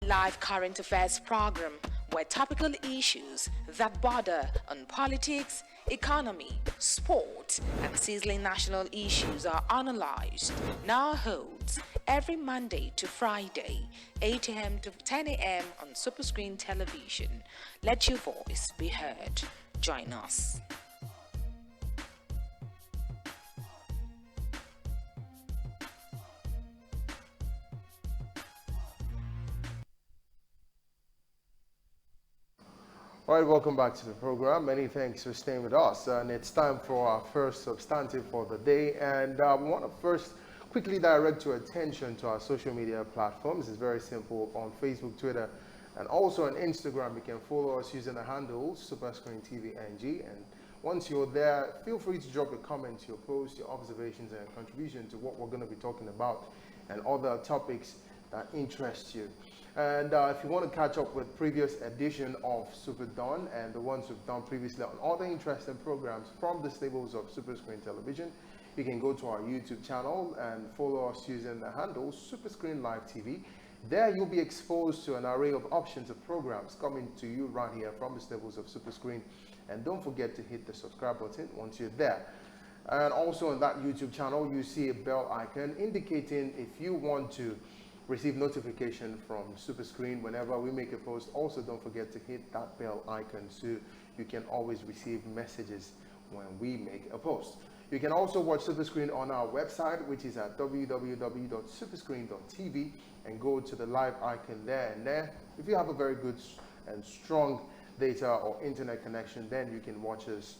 live current affairs program where topical issues that border on politics, economy, sport, and sizzling national issues are analyzed. Now holds every Monday to Friday, 8 a.m. to 10 a.m. on Superscreen Television. Let your voice be heard. Join us. All right, welcome back to the program. Many thanks for staying with us. And it's time for our first substantive for the day. And we want to first quickly direct your attention to our social media platforms. It's very simple. On Facebook, Twitter, and also on Instagram, you can follow us using the handle SuperscreenTVNG. And once you're there, feel free to drop your comments, your posts, your observations, and contribution to what we're going to be talking about and other topics that interest you. And if you want to catch up with previous edition of Superdawn and the ones we've done previously on other interesting programs from the stables of Superscreen Television, you can go to our YouTube channel and follow us using the handle Superscreen Live TV. There you'll be exposed to an array of options of programs coming to you right here from the stables of Superscreen. And don't forget to hit the subscribe button once you're there. And also on that YouTube channel, you see a bell icon indicating if you want to receive notification from Superscreen whenever we make a post. Also, don't forget to hit that bell icon so you can always receive messages when we make a post. You can also watch Superscreen on our website, which is at www.superscreen.tv, and go to the live icon there. And there, if you have a very good and strong data or internet connection, then you can watch us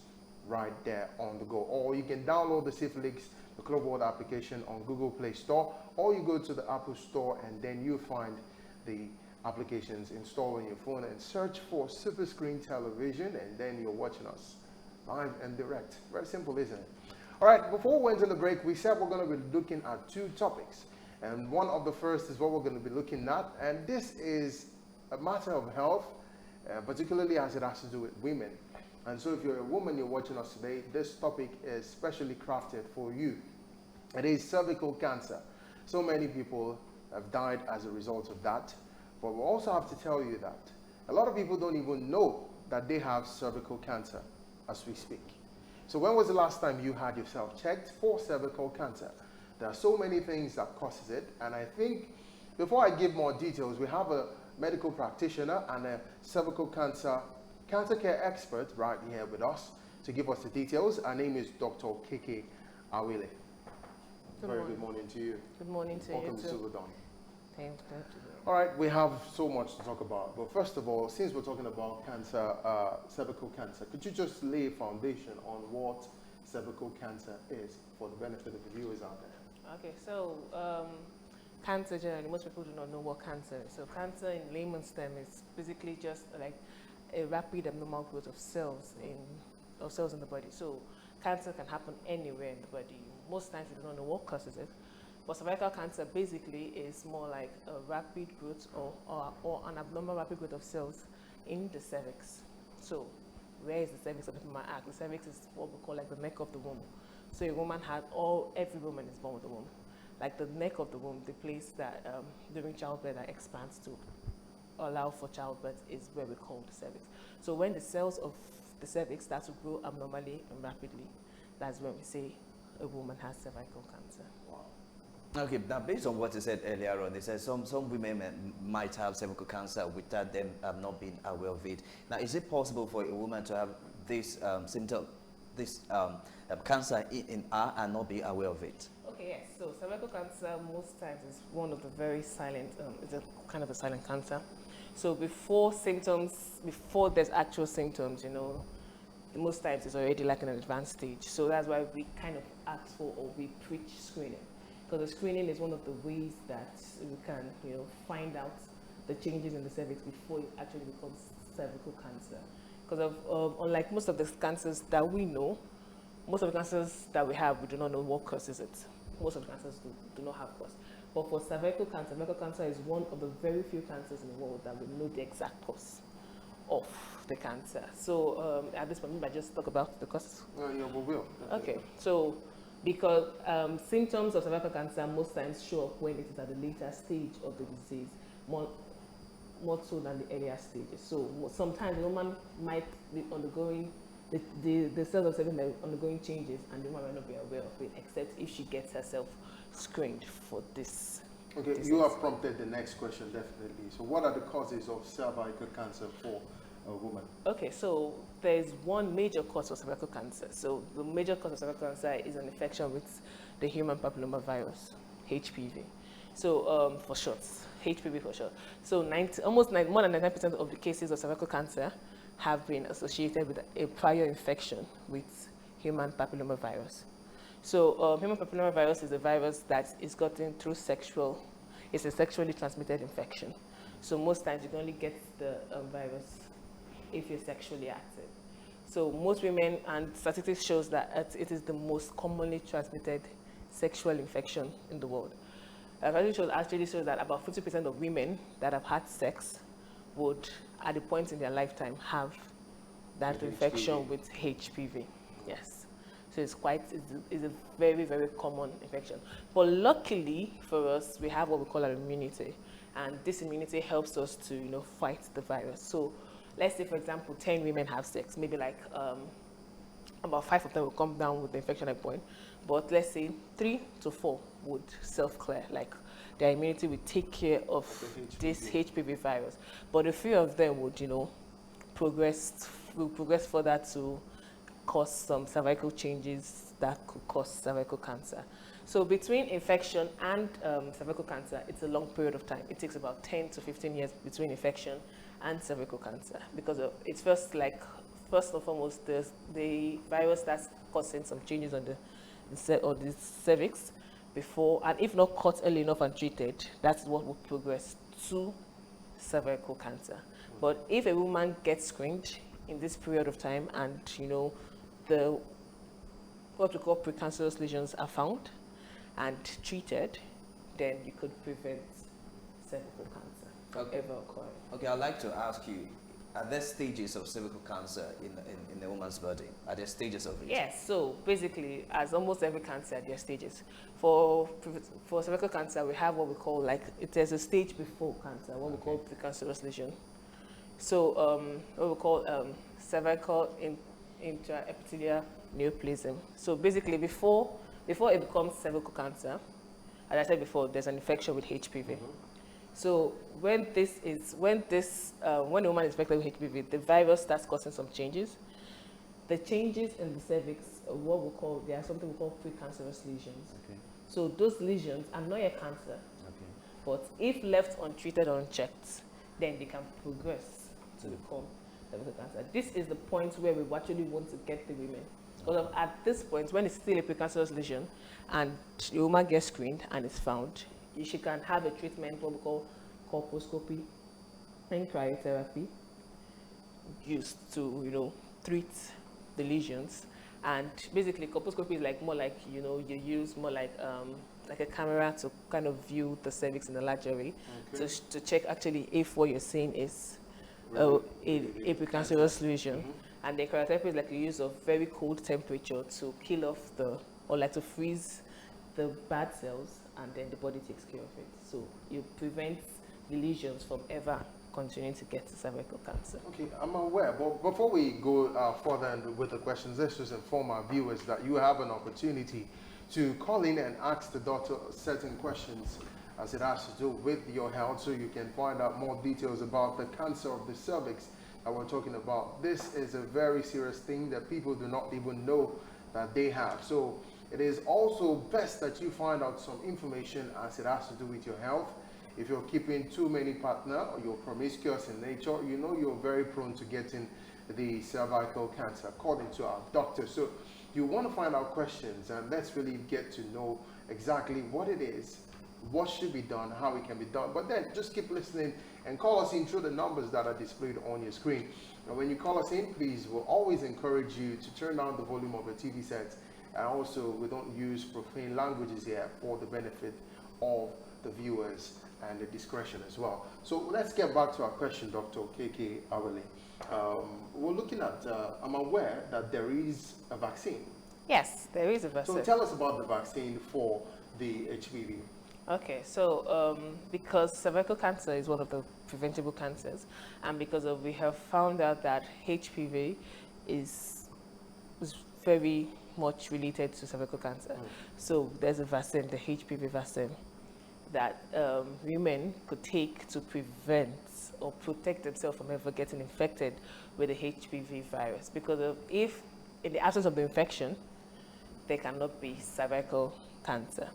right there on the go. Or you can download the Syphilis, the Club World application on Google Play Store, or you go to the Apple Store and then you find the applications installed on your phone and search for Superscreen Television, and then you're watching us live and direct. Very simple, isn't it? All right, before we went on the break, we said we're going to be looking at two topics. And one of the first is what we're going to be looking at. And this is a matter of health, particularly as it has to do with women. And so if you're a woman, you're watching us today, this topic is specially crafted for you. It is cervical cancer. So many people have died as a result of that. But we also have to tell you that a lot of people don't even know that they have cervical cancer as we speak. So when was the last time you had yourself checked for cervical cancer? There are so many things that causes it. And I think before I give more details, we have a medical practitioner and a cervical cancer care expert right here with us to give us the details. Her name is Dr. Okeke Awele. Very good morning to you. Good morning to you. Welcome to Superdawn. Thank you. All right, we have so much to talk about. But first of all, since we're talking about cancer, cervical cancer, could you just lay a foundation on what cervical cancer is for the benefit of the viewers out there? Okay, so cancer generally, most people do not know what cancer is. So cancer in layman's term is basically just like a rapid abnormal growth of cells in the body. So cancer can happen anywhere in the body. Most times we do not know what causes it. But cervical cancer basically is more like a rapid growth or an abnormal rapid growth of cells in the cervix. So where is the cervix? Some people might ask. The cervix is what we call like the neck of the womb. So a woman every woman is born with a womb. Like the neck of the womb, the place that during childbirth that expands to allow for childbirth is where we call the cervix. So when the cells of the cervix start to grow abnormally and rapidly, that's when we say a woman has cervical cancer. Wow. Okay, now based on what you said earlier on, they said some women might have cervical cancer without them not being aware of it. Now, is it possible for a woman to have this symptom, this cancer in her and not be aware of it? Okay, yes. So cervical cancer most times is one of the very silent, it's a kind of a silent cancer. So before there's actual symptoms, most times it's already like an advanced stage. So that's why we kind of ask for or we preach screening. Because the screening is one of the ways that we can, find out the changes in the cervix before it actually becomes cervical cancer. Because unlike most of the cancers that we know, most of the cancers that we have, we do not know what causes it. Most of the cancers do not have cause. But for cervical cancer is one of the very few cancers in the world that we know the exact cause of the cancer. So at this point, maybe I just talk about the causes. Yeah, we will. Definitely. Okay, so because symptoms of cervical cancer most times show up when it is at the later stage of the disease. more so than the earlier stages. So sometimes the woman might be undergoing, the cells of cervix might be undergoing changes, and the woman might not be aware of it, except if she gets herself screened for this. Okay, disease. you have prompted the next question, definitely. So what are the causes of cervical cancer for a woman? Okay, so there's one major cause of cervical cancer. So the major cause of cervical cancer is an infection with the human papillomavirus, HPV. So for short, HPV for short. So more than 99% of the cases of cervical cancer have been associated with a prior infection with human papillomavirus. So human papillomavirus is a virus that is gotten through it's a sexually transmitted infection. So most times you can only get the virus if you're sexually active. So most women, and statistics shows that it is the most commonly transmitted sexual infection in the world. Actually shows that about 50% of women that have had sex would, at a point in their lifetime, have that infection with HPV. Yes. So it's a very, very common infection. But luckily for us, we have what we call our immunity. And this immunity helps us to, fight the virus. So let's say, for example, 10 women have sex. Maybe like about 5 of them will come down with the infection at a point. But let's say 3 to 4 would self-clear. Like their immunity would take care of this HPV virus. But a few of them would, progress further to cause some cervical changes that could cause cervical cancer. So between infection and cervical cancer, it's a long period of time. It takes about 10 to 15 years between infection and cervical cancer, because it's first and foremost, the virus that's causing some changes on the cervix before, and if not caught early enough and treated, that's what will progress to cervical cancer. But if a woman gets screened in this period of time and, what we call precancerous lesions are found and treated, then you could prevent cervical cancer from ever occurring. Okay, I'd like to ask you, are there stages of cervical cancer in a woman's body? Are there stages of it? Yes, so basically, as almost every cancer, there are stages. For cervical cancer, we have what we call, there's a stage before cancer, what we call precancerous lesion. So what we call cervical intraepithelial neoplasm. So basically, before it becomes cervical cancer, as I said before, there's an infection with HPV. So when a woman is infected with HPV, the virus starts causing some changes. The changes in the cervix, there are something we call precancerous lesions. Okay. So those lesions are not yet cancer, but if left untreated or unchecked, then they can progress to become cervical cancer. This is the point where we actually want to get the women. Because at this point, when it's still a precancerous lesion and the woman gets screened and it's found, she can have a treatment, what we call colposcopy and cryotherapy, used to, treat the lesions. And basically, colposcopy is more like, you use more like a camera to kind of view the cervix in a larger way, to check actually if what you're seeing is a precancerous lesion. And the cryotherapy is like the use of very cold temperature to kill off to freeze the bad cells, and then the body takes care of it. So you prevent the lesions from ever continuing to get to cervical cancer. Okay, I'm aware, but before we go further with the questions, let's just inform our viewers that you have an opportunity to call in and ask the doctor certain questions as it has to do with your health, so you can find out more details about the cancer of the cervix that we're talking about. This is a very serious thing that people do not even know that they have. So it is also best that you find out some information as it has to do with your health. If you're keeping too many partners or you're promiscuous in nature, you're very prone to getting the cervical cancer, according to our doctor. So you want to find out questions, and let's really get to know exactly what it is, what should be done, how it can be done. But then just keep listening and call us in through the numbers that are displayed on your screen. And when you call us in, please, we'll always encourage you to turn down the volume of the TV set. And also, we don't use profane languages here for the benefit of the viewers and the discretion as well. So let's get back to our question, Dr. Okeke Awele. We're looking at, I'm aware that there is a vaccine. Yes, there is a vaccine. So tell us about the vaccine for the HPV. Okay, so because cervical cancer is one of the preventable cancers, and because of we have found out that HPV is very much related to cervical cancer. So there's a vaccine, the HPV vaccine, that women could take to prevent or protect themselves from ever getting infected with the HPV virus. Because if in the absence of the infection, there cannot be cervical cancer.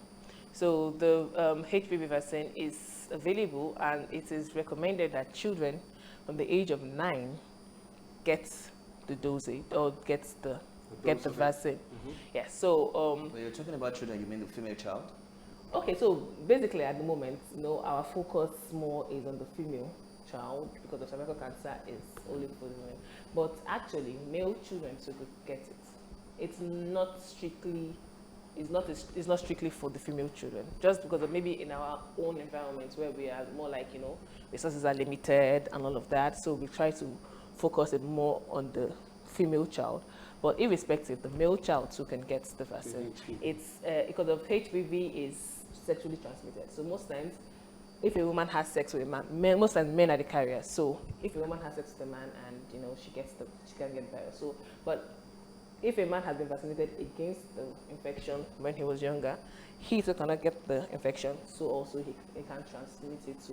So the HPV vaccine is available, and it is recommended that children from the age of 9 get the dosage or get the vaccine. Yeah. So When you're talking about children, you mean the female child? okay. So basically, at the moment, our focus more is on the female child because the cervical cancer is only for the women. But actually, male children too could get it. It's not strictly for the female children, just because of maybe in our own environments where we are more like, resources are limited and all of that. So we try to focus it more on the female child. But irrespective, the male child too can get the vaccine. It's because of HPV is sexually transmitted. So most times, if a woman has sex with a man, most times men are the carriers. So if a woman has sex with a man and she can get the virus. So, but if a man has been vaccinated against the infection when he was younger, he too cannot get the infection, so also he can transmit it to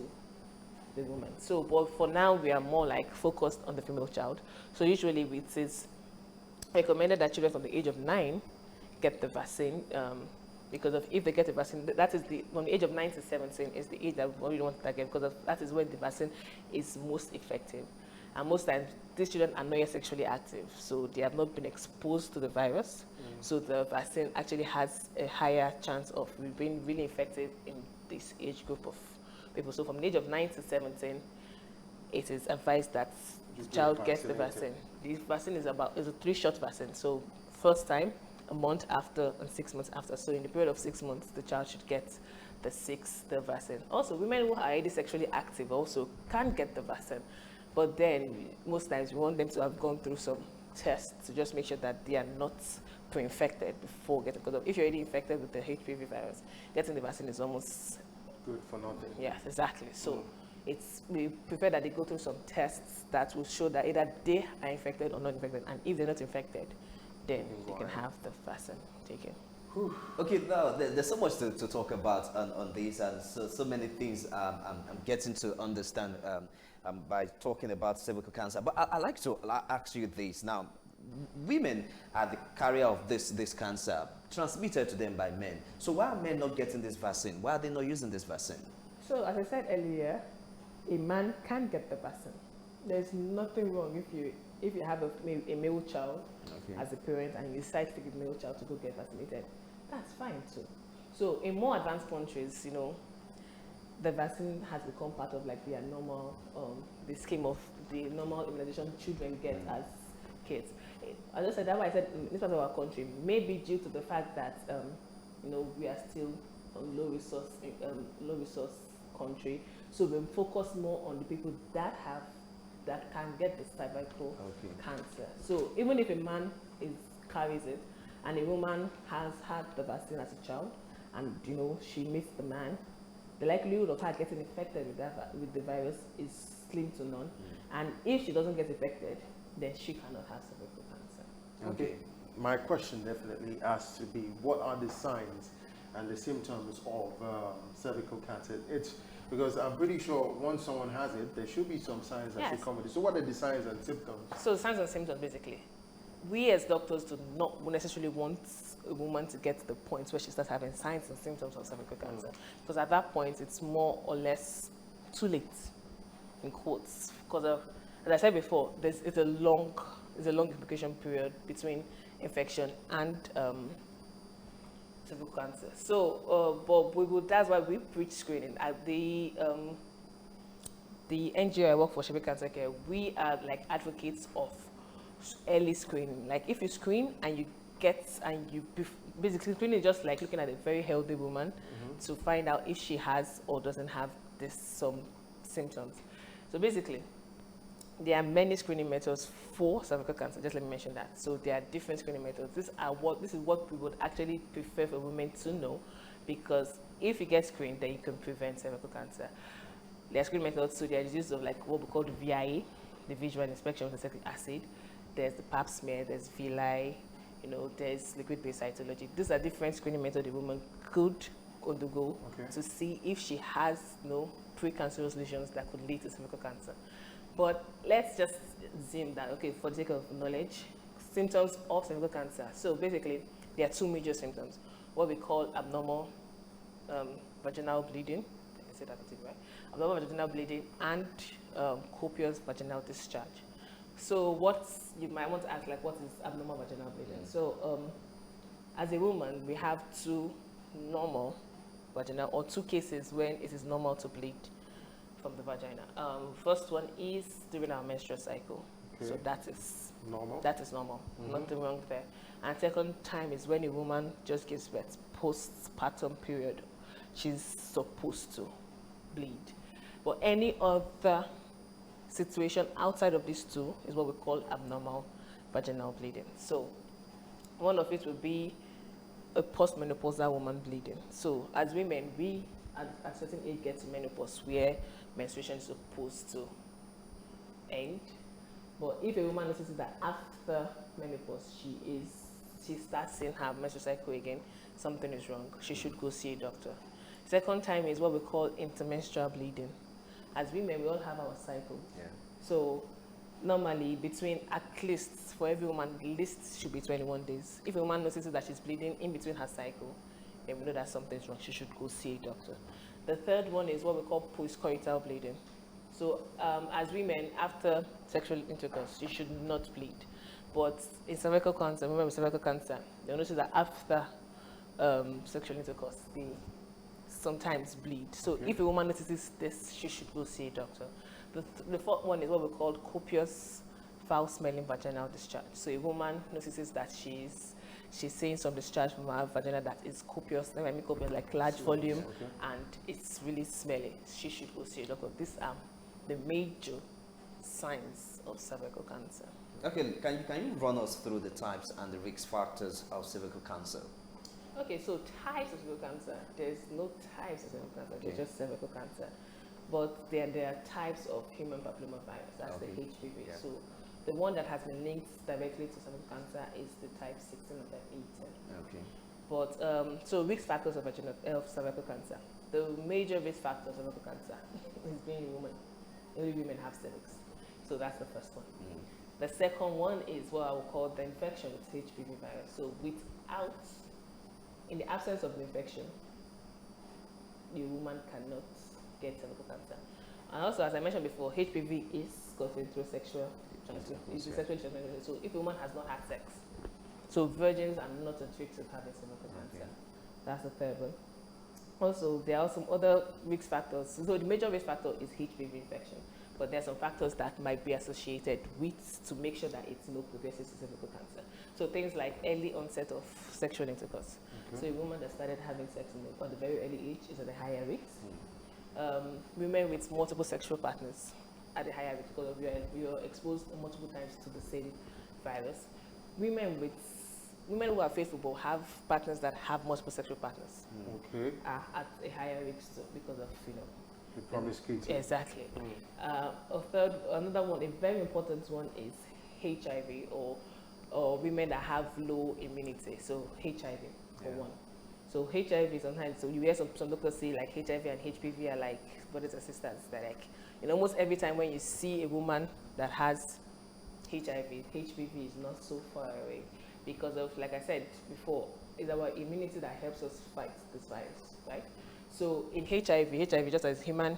the woman. So, but for now, we are more like focused on the female child. So usually it is recommended that children from the age of 9 get the vaccine, because if they get the vaccine, that is from the age of 9 to 17 is the age that we really want to target, because that is when the vaccine is most effective. And most times, these children are not yet sexually active, so they have not been exposed to the virus. So the vaccine actually has a higher chance of being really effective in this age group of people. So from the age of 9 to 17, it is advised that the child gets the vaccine. The vaccine is a 3-shot vaccine. So first time, a month after, and 6 months after. So in the period of 6 months, the child should get the vaccine. Also, women who are already sexually active also can get the vaccine. But then, most times, we want them to have gone through some tests to just make sure that they are not pre-infected before getting, because if you're already infected with the HPV virus, getting the vaccine is almost good for nothing. Yes, exactly. So we prefer that they go through some tests that will show that either they are infected or not infected, and if they're not infected, then they can have the vaccine taken. Okay, now there's so much to talk about on this, and so many things I'm getting to understand by talking about cervical cancer. But I'd like to ask you this now. Women are the carrier of this cancer, transmitted to them by men. So why are men not getting this vaccine? Why are they not using this vaccine? So as I said earlier, a man can get the vaccine. There's nothing wrong if you have a male child as a parent and you decide to take the male child to go get vaccinated. That's fine too. So in more advanced countries, the vaccine has become part of like their normal, the scheme of the normal immunization children get as kids. As I said, that's why I said in this part of our country, maybe due to the fact that we are still a low resource country, so we focus more on the people that can get the cervical cancer. So even if a man carries it, and a woman has had the vaccine as a child, and she meets the man, the likelihood of her getting infected with the virus is slim to none. And if she doesn't get infected, then she cannot have cervical cancer. Okay. My question definitely has to be, what are the signs and the symptoms of cervical cancer? It's because I'm pretty sure once someone has it, there should be some signs that should come with it. So what are the signs and symptoms? So signs and symptoms, basically. We as doctors do not necessarily want a woman to get to the point where she starts having signs and symptoms of cervical cancer. Because at that point, it's more or less too late, in quotes. Because as I said before, it's a long incubation period between infection and cervical cancer. So, but that's why we preach screening. At the NGO I work for, Cervical Cancer Care, we are like advocates of early screening. Like if you screen and you basically screening is just like looking at a very healthy woman to find out if she has or doesn't have some symptoms. So basically, there are many screening methods for cervical cancer. Just let me mention that. So there are different screening methods. This is what we would actually prefer for women to know, because if you get screened, then you can prevent cervical cancer. There are screening methods, so there is use of like what we call the VIA, the visual inspection with acetic acid. There's the pap smear, there's villi, there's liquid-based cytology. These are different screening methods a woman could undergo to see if she has precancerous lesions that could lead to cervical cancer. But let's just zoom that, for the sake of knowledge, symptoms of cervical cancer. So basically, there are two major symptoms, what we call abnormal vaginal bleeding, I say that right? Abnormal vaginal bleeding and copious vaginal discharge. So what you might want to ask, like, what is abnormal vaginal bleeding? Yeah. So as a woman, we have two normal vaginal, or two cases when it is normal to bleed from the vagina. First one is during our menstrual cycle. So that is normal. That is normal. Nothing wrong there. And second time is when a woman just gives birth, postpartum period. She's supposed to bleed. But any other situation outside of these two is what we call abnormal vaginal bleeding. So one of it would be a postmenopausal woman bleeding. So as women, we at a certain age get to menopause where menstruation is supposed to end. But if a woman notices that after menopause she starts seeing her menstrual cycle again, something is wrong. She should go see a doctor. Second time is what we call intermenstrual bleeding. As women, we all have our cycle. Yeah. So normally between, at least for every woman, the least should be 21 days. If a woman notices that she's bleeding in between her cycle, then we know that something's wrong. She should go see a doctor. The third one is what we call postcoital bleeding. So as women, after sexual intercourse, you should not bleed. But in cervical cancer, women with cervical cancer, you'll notice that after sexual intercourse, they sometimes bleed. So if a woman notices this, she should go see a doctor. The fourth one is what we call copious foul-smelling vaginal discharge. So a woman notices that she's seeing some discharge from her vagina that is copious, I mean copious, like large volume, and it's really smelly. She should go see a doctor. These are the major signs of cervical cancer. Okay, can you run us through the types and the risk factors of cervical cancer? Okay, so types of cervical cancer. There's no types of cervical cancer. There's just cervical cancer. But there are types of human papillomavirus. That's the HPV. Yeah. So the one that has been linked directly to cervical cancer is the type 16 and type 18. Okay. But so risk factors of cervical cancer. The major risk factor of cervical cancer is being a woman. Only women have cervix. So that's the first one. The second one is what I would call the infection with HPV virus. So in the absence of the infection, the woman cannot get cervical cancer. And also, as I mentioned before, HPV is caused through sexual transmission. It's sexually transmitted. So if a woman has not had sex, so virgins are not at risk of having cervical cancer. That's the third one. Also, there are some other risk factors. So the major risk factor is HPV infection, but there are some factors that might be associated with to make sure that it's not progressive to cervical cancer. So things like early onset of sexual intercourse. So a woman that started having sex at the very early age is at a higher risk. Women with multiple sexual partners at a higher risk because you're exposed multiple times to the same virus. Women who are faithful but have partners that have multiple sexual partners are at a higher risk because of the promiscuity. Exactly. Another one, a very important one is HIV or women that have low immunity. So HIV for one. So HIV sometimes, so you hear some doctors say like HIV and HPV are like brothers and sisters. They're like, almost every time when you see a woman that has HIV, HPV is not so far away because of, like I said before, it's our immunity that helps us fight this virus, right? So in HIV just as human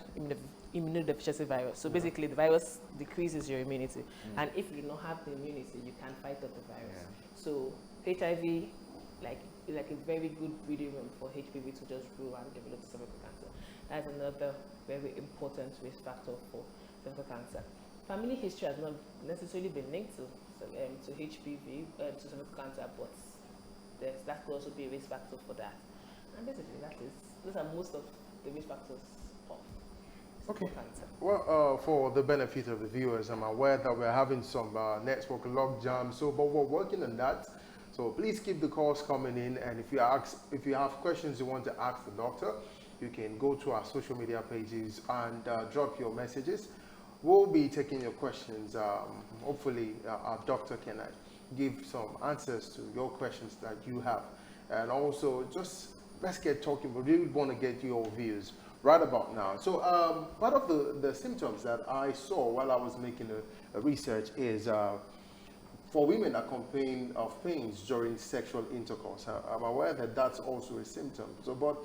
immunodeficiency virus. So basically the virus decreases your immunity. And if you don't have the immunity, you can fight up the virus. So HIV, like a very good breeding room for HPV to just grow and develop cervical cancer. That's another very important risk factor for cervical cancer. Family history has not necessarily been linked to HPV, to cervical cancer, but that could also be a risk factor for that. And basically those are most of the risk factors of cervical cancer. Well, for the benefit of the viewers, I'm aware that we're having some network logjam, but we're working on that. So please keep the calls coming in, and if you have questions you want to ask the doctor, you can go to our social media pages and drop your messages. We'll be taking your questions. Hopefully, our doctor can give some answers to your questions that you have. And also, just let's get talking. We really want to get your views right about now. So, part of the symptoms that I saw while I was making a research is for women that complain of pains during sexual intercourse. I'm aware that that's also a symptom. So, but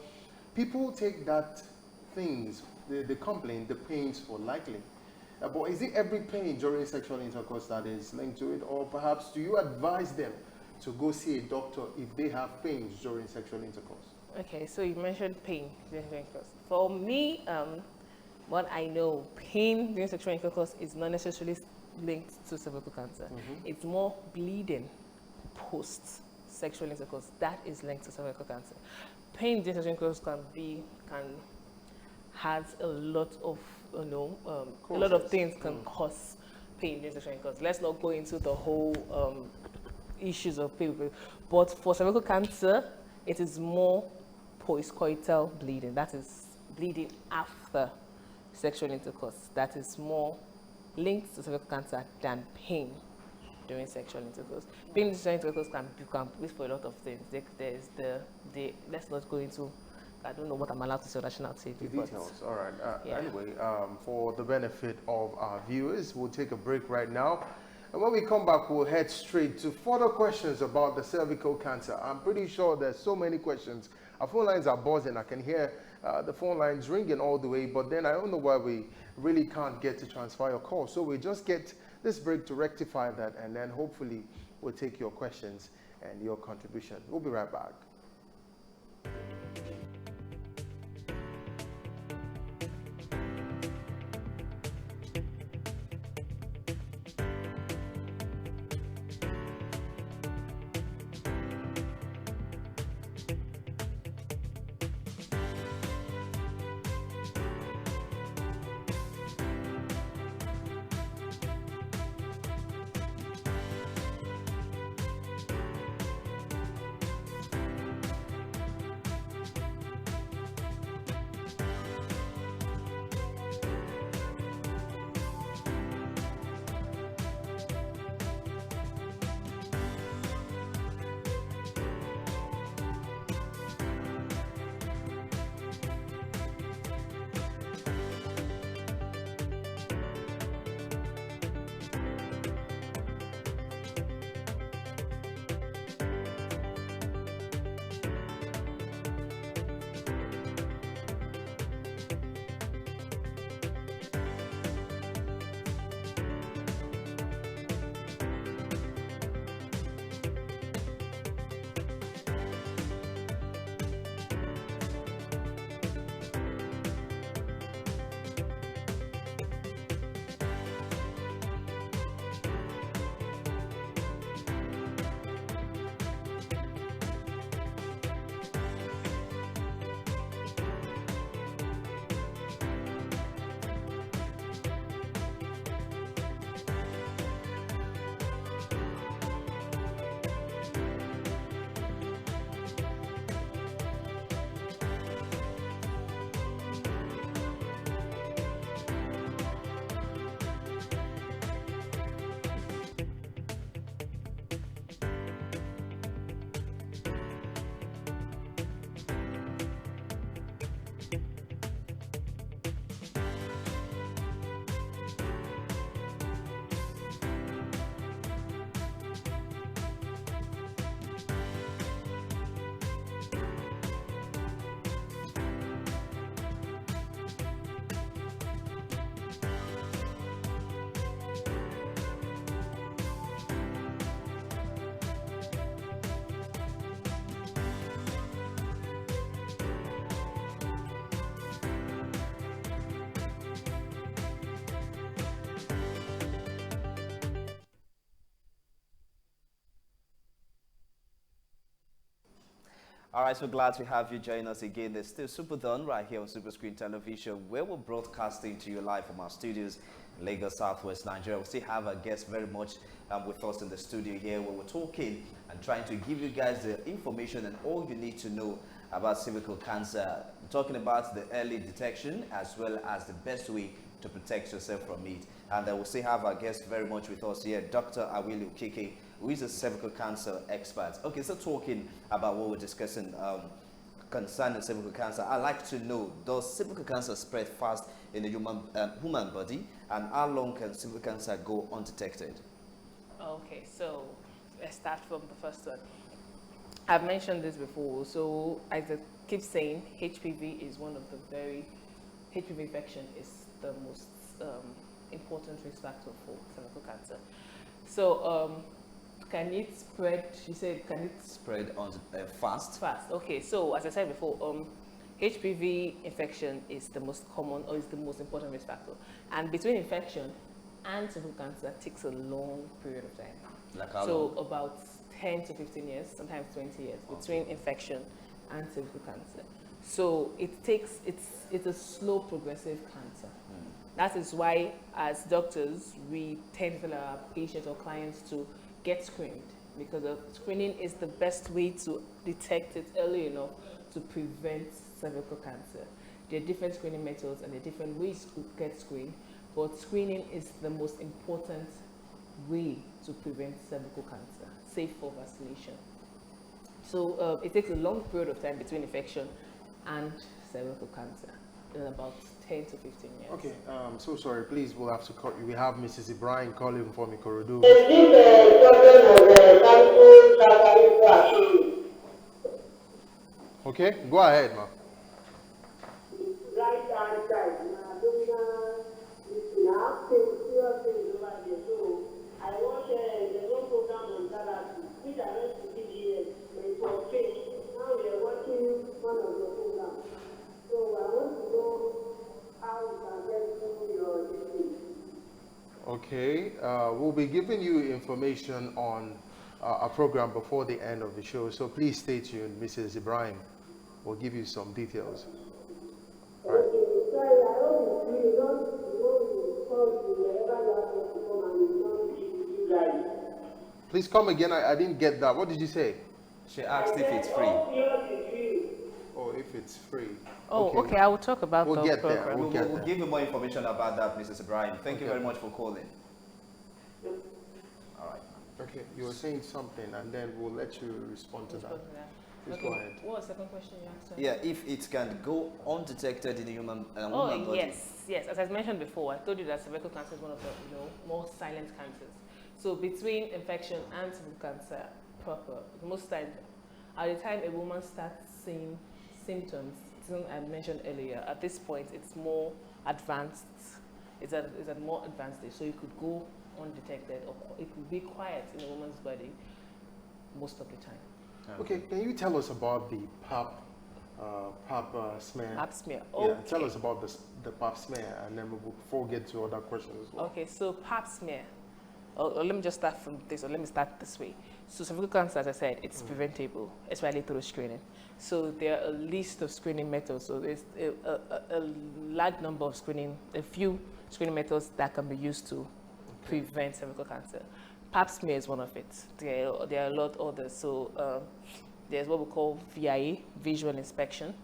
people take that things, the complaint, the pains for lightly. But is it every pain during sexual intercourse that is linked to it? Or perhaps do you advise them to go see a doctor if they have pains during sexual intercourse? Okay, so you mentioned pain during sexual intercourse. For me, what I know, pain during sexual intercourse is not necessarily linked to cervical cancer. It's more bleeding post sexual intercourse that is linked to cervical cancer. Pain during sexual intercourse has a lot of a lot of things can cause pain during sexual intercourse. Let's not go into the whole issues of pain, but for cervical cancer, it is more postcoital bleeding. That is bleeding after sexual intercourse. That is more linked to cervical cancer than pain during sexual intercourse. Pain during sexual intercourse can be for a lot of things. There's let's not go into. I don't know what I'm allowed to say on national TV. The details. All right. Yeah. Anyway, for the benefit of our viewers, we'll take a break right now. And when we come back, we'll head straight to further questions about the cervical cancer. I'm pretty sure there's so many questions. Our phone lines are buzzing. I can hear the phone lines ringing all the way, but then I don't know why we really can't get to transfer your call. So we just get this break to rectify that, and then hopefully we'll take your questions and your contribution. We'll be right back. All right, so glad to have you join us again. There's still Superdawn right here on Super Screen Television, where we're broadcasting to you live from our studios in Lagos, Southwest Nigeria. We still have our guests very much with us in the studio here, where we're talking and trying to give you guys the information and all you need to know about cervical cancer, talking about the early detection as well as the best way to protect yourself from it. And we'll still have our guest very much with us here, Dr. Awele Okeke, who is a cervical cancer expert. Okay, so talking about what we're discussing concerning cervical cancer, I'd like to know, does cervical cancer spread fast in the human body, and how long can cervical cancer go undetected? Okay, so let's start from the first one. I've mentioned this before, so as I keep saying, HPV is one of the HPV infection is the most important risk factor for cervical cancer. So can it spread, she said, can it spread on fast? Fast, okay, so as I said before, HPV infection is the most common or is the most important risk factor. And between infection and cervical cancer takes a long period of time. Like how so long? About 10 to 15 years, sometimes 20 years, between infection and cervical cancer. So it's a slow progressive cancer. That is why, as doctors, we tend to tell our patients or clients to get screened, because screening is the best way to detect it early enough to prevent cervical cancer. There are different screening methods and there are different ways to get screened, but screening is the most important way to prevent cervical cancer, safe for vaccination. So it takes a long period of time between infection and cervical cancer, in about 10 to 15 years. Okay, so sorry, please, we'll have to call you. We have Mrs. Ibrahim calling from Ikorodu. Okay, go ahead, ma. Right hand side, I watch the one program on therapy, which I went to PGS, but for faith. Now we are watching one of the programs. So I want to know how we can get through your disease. Okay, we'll be giving you information on a program before the end of the show, so please stay tuned, Mrs. Ibrahim. We'll give you some details. Right. Okay, sorry, I hope you don't call you wherever you are to come and you don't you guys. Please come again. I didn't get that. What did you say? She asked if it's free. Oh, if it's free. Oh, okay, I will talk about We'll the get there. program. We'll give you more information about that, Mrs. Ibrahim. Thank you very much for calling. All right. Okay, you were saying something, and then we'll let you respond to that. Please Okay, go ahead. what was the second question you asked? Yeah, if it can go undetected in the human woman body. Oh, yes. As I mentioned before, I told you that cervical cancer is one of the more silent cancers. So between infection and cervical cancer proper, most times, at the time a woman starts seeing symptoms, I mentioned earlier, at this point it's more advanced. It's at more advanced stage, so it could go undetected or it could be quiet in a woman's body most of the time. Okay, can you tell us about the pap smear? Pap smear. Yeah, Okay. tell us about the pap smear, and then we'll get to other questions as well. Okay, so pap smear. Or let me just start from this, or let me start this way. So cervical cancer, as I said, it's preventable, especially through screening. So there are a list of screening methods. So there's a large number of a few screening methods that can be used to prevent cervical cancer. Pap smear is one of it. There are a lot of others. So there's what we call VIA, visual inspection.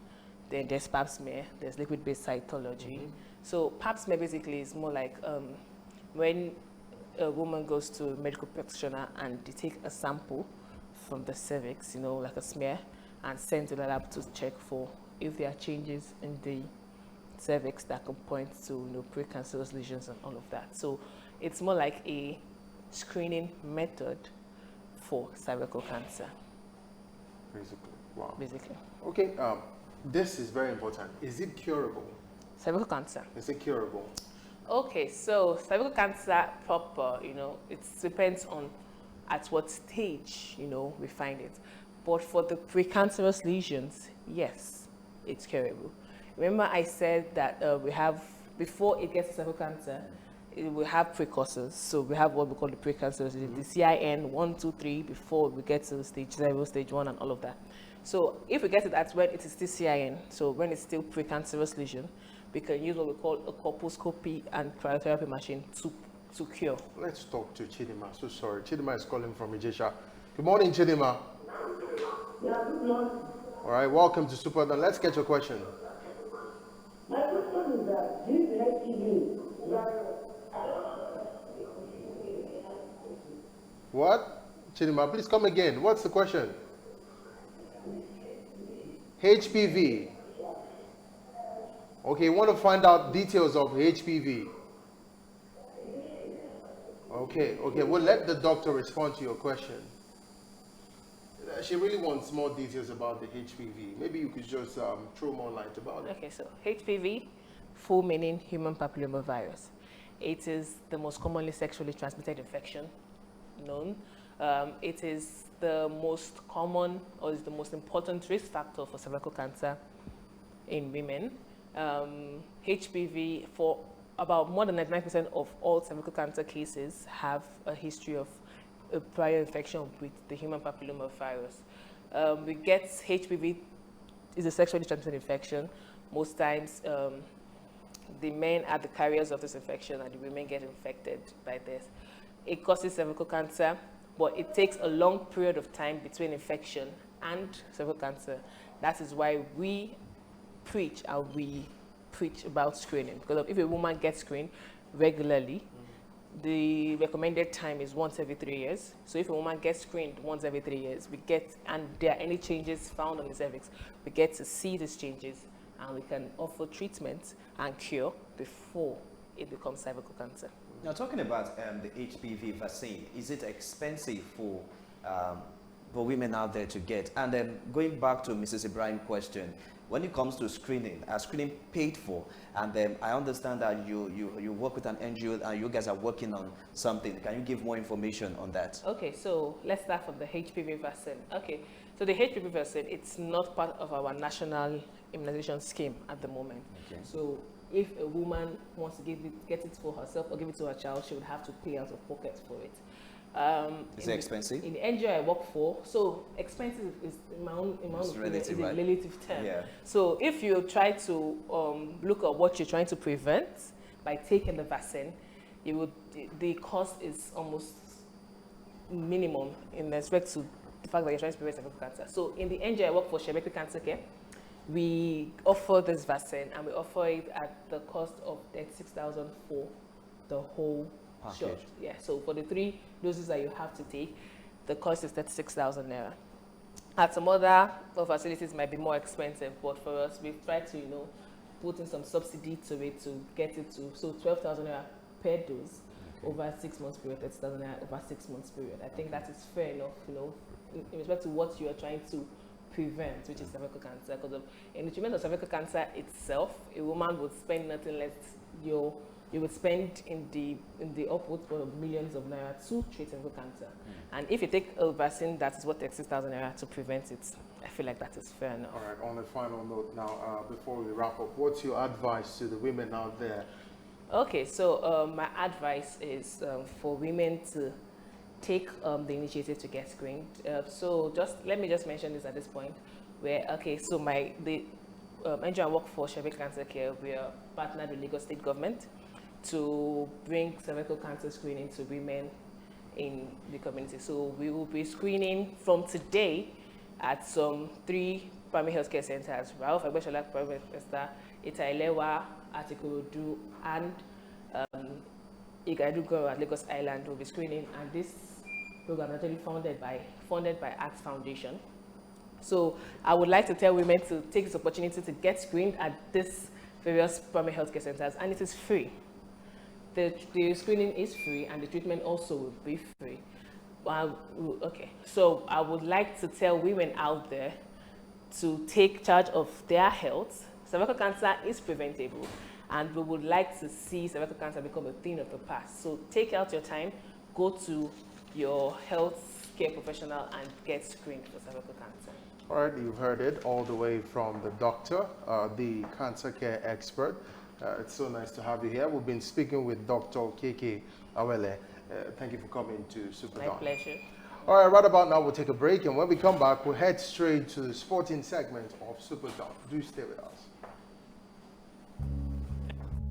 Then there's pap smear. There's liquid-based cytology. So pap smear basically is more like when a woman goes to a medical practitioner and they take a sample from the cervix, like a smear, and send to the lab to check for if there are changes in the cervix that can point to precancerous lesions and all of that. So it's more like a screening method for cervical cancer. Basically, wow. Basically. Okay, this is very important. Is it curable? Cervical cancer. Is it curable? Okay, so cervical cancer proper, it depends on at what stage, we find it. But for the precancerous lesions, yes, it's curable. Remember I said that we have, before it gets to cervical cancer, we have precursors. So we have what we call the precancerous, the CIN 1, 2, 3, before we get to stage 0, stage 1, and all of that. So if we get to that when it is still CIN, so when it's still precancerous lesion, we can use what we call a colposcopy and cryotherapy machine to cure. Let's talk to Chidima. So sorry, Chidima is calling from Ijesha. Good morning, Chidima. Yeah, good morning. All right, welcome to Superdawn. Let's get your question. My question is that this HPV, What? Chidima, please come again. What's the question? HPV. Okay, you want to find out details of HPV. Okay, we'll let the doctor respond to your question. She really wants more details about the HPV. Maybe you could just throw more light about it. Okay, so HPV, full meaning human papillomavirus. It is the most commonly sexually transmitted infection known. It is the most common or is the most important risk factor for cervical cancer in women. HPV, for about more than 99% of all cervical cancer cases, have a history of a prior infection with the human papillomavirus. We get HPV is a sexually transmitted infection. Most times, the men are the carriers of this infection and the women get infected by this. It causes cervical cancer, but it takes a long period of time between infection and cervical cancer. That is why we preach about screening. Because if a woman gets screened regularly, the recommended time is once every 3 years. So if a woman gets screened once every 3 years, and there are any changes found on the cervix, we get to see these changes and we can offer treatment and cure before it becomes cervical cancer. Now, talking about the HPV vaccine, is it expensive for women out there to get? And then going back to Mrs. Ibrahim's question, when it comes to screening, are screening paid for? And then I understand that you work with an NGO and you guys are working on something. Can you give more information on that? Okay, so let's start from the HPV vaccine. Okay, so the HPV vaccine, it's not part of our national immunization scheme at the moment. Okay. So if a woman wants to get it for herself or give it to her child, she would have to pay out of pocket for it. Is it expensive? In the NGO I work for, so expensive is in my own opinion, is a relative term. Yeah. So if you try to look at what you're trying to prevent by taking the vaccine, the cost is almost minimum in respect to the fact that you're trying to prevent cervical cancer. So in the NGO I work for, Cervical Cancer Care, we offer this vaccine and we offer it at the cost of 36,000 for the whole shot. Yeah, so for the 3 doses that you have to take, the cost is 36,000 naira. At some other facilities might be more expensive, but for us, we've tried to, put in some subsidy to it to get it to, so 12,000 naira per dose over 6 months period, 30,000 naira over 6 months period. I think that is fair enough, in respect to what you are trying to prevent, which is cervical cancer. Because in the treatment of cervical cancer itself, a woman would spend nothing less. You would spend in the upwards of millions of naira to treat cervical cancer. And if you take a vaccine that is worth 36,000 naira to prevent it, I feel like that is fair enough. All right, on a final note now, before we wrap up, what's your advice to the women out there? Okay, so my advice is for women to take the initiative to get screened. So let me just mention this at this point, where, okay, so the NGO I work for, Cervical Cancer Care, we are partnered with Lagos State Government to bring cervical cancer screening to women in the community. So we will be screening from today at some 3 primary healthcare centers, Ralph Agbeshola Primary Center, Itailewa, Atikorodu, and Igadugo at Lagos Island will be screening, and this program is actually funded by Act Foundation. So I would like to tell women to take this opportunity to get screened at these various primary healthcare centers, and it is free. The screening is free, and the treatment also will be free. Okay, so I would like to tell women out there to take charge of their health. Cervical cancer is preventable, and we would like to see cervical cancer become a thing of the past. So take out your time, go to your health care professional and get screened for cervical cancer. All right, you've heard it all the way from the doctor, the cancer care expert. It's so nice to have you here. We've been speaking with Dr. Okeke Awele. Thank you for coming to Superdawn. My pleasure. All right, right about now, we'll take a break, and when we come back, we'll head straight to the sporting segment of Superdawn. Do stay with us.